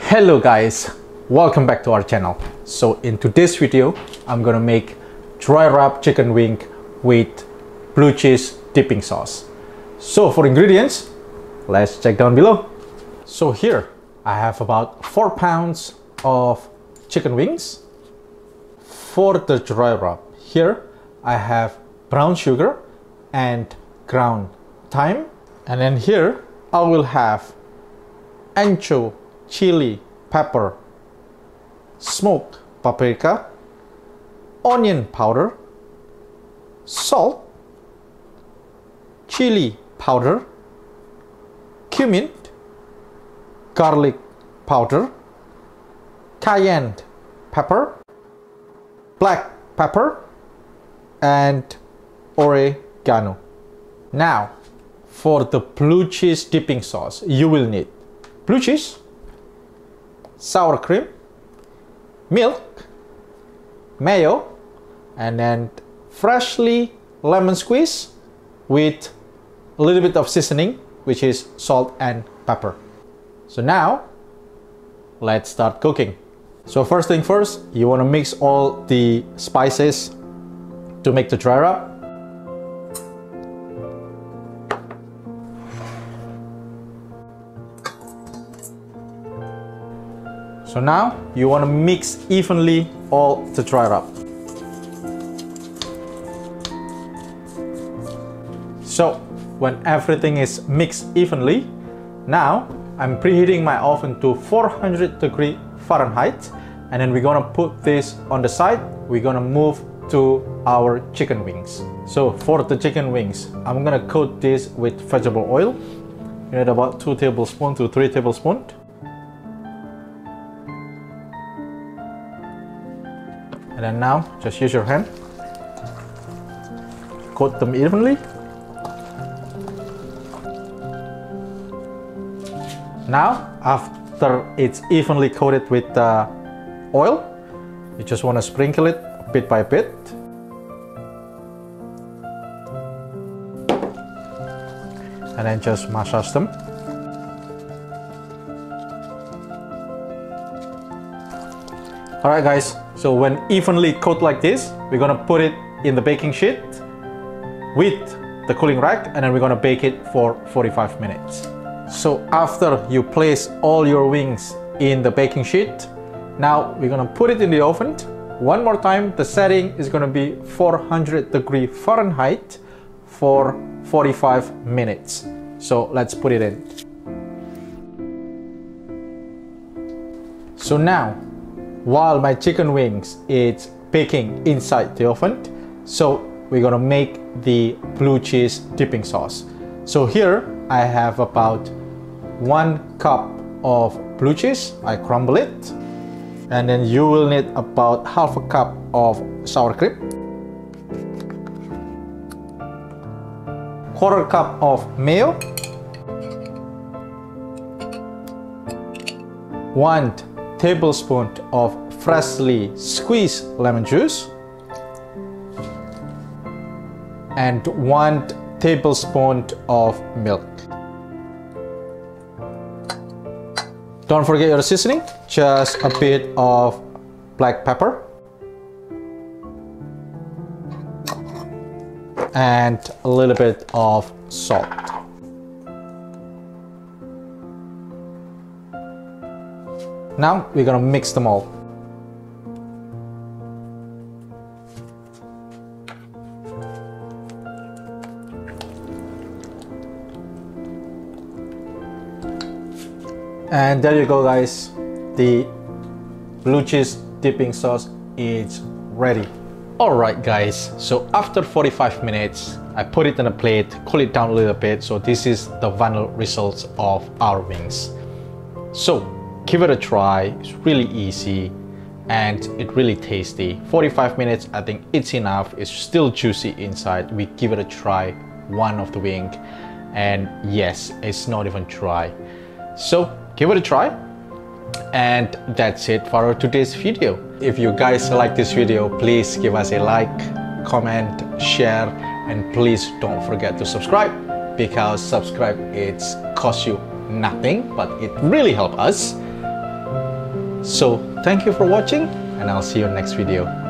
Hello guys, welcome back to our channel. So in today's video I'm gonna make dry rub chicken wing with blue cheese dipping sauce. So for ingredients, let's check down below. So here I have about 4 pounds of chicken wings. For the dry rub, here I have brown sugar and ground thyme, and then here I will have ancho, chili, pepper, smoked paprika, onion powder, salt, chili powder, cumin, garlic powder, cayenne pepper, black pepper, and oregano. Now for the blue cheese dipping sauce, you will need blue cheese, sour cream, milk, mayo, and then freshly lemon squeeze with a little bit of seasoning, which is salt and pepper. So now let's start cooking. So first thing first, you want to mix all the spices to make the dry rub. So now you want to mix evenly all the dry rub. So when everything is mixed evenly, now I'm preheating my oven to 400 Fahrenheit, and then we're gonna put this on the side. We're gonna move to our chicken wings. So for the chicken wings, I'm gonna coat this with vegetable oil. You need about 2 tablespoons to 3 tablespoons. And then now, just use your hand. Coat them evenly. Now, after it's evenly coated with oil, you just want to sprinkle it bit by bit. And then just massage them. Alright guys, so when evenly coated like this, we're gonna put it in the baking sheet with the cooling rack, and then we're gonna bake it for 45 minutes. So after you place all your wings in the baking sheet, now we're gonna put it in the oven. One more time, the setting is gonna be 400 Fahrenheit for 45 minutes. So let's put it in. So now, while my chicken wings is baking inside the oven, so we're gonna make the blue cheese dipping sauce. So here I have about 1 cup of blue cheese. I crumble it, and then you will need about half a cup of sour cream, 1/4 cup of mayo, 1 tablespoon of freshly squeezed lemon juice, and 1 tablespoon of milk. Don't forget your seasoning, just a bit of black pepper and a little bit of salt. Now we're gonna mix them all. And there you go guys, the blue cheese dipping sauce is ready. Alright guys, so after 45 minutes, I put it on a plate, cool it down a little bit. So this is the final results of our wings. So give it a try, it's really easy and it's really tasty. 45 minutes, I think it's enough. It's still juicy inside. We give it a try, one of the wing, and yes, it's not even dry. So give it a try, and that's it for our today's video. If you guys like this video, please give us a like, comment, share, and please don't forget to subscribe, because subscribe, it's cost you nothing, but it really helps us. So thank you for watching, and I'll see you in next video.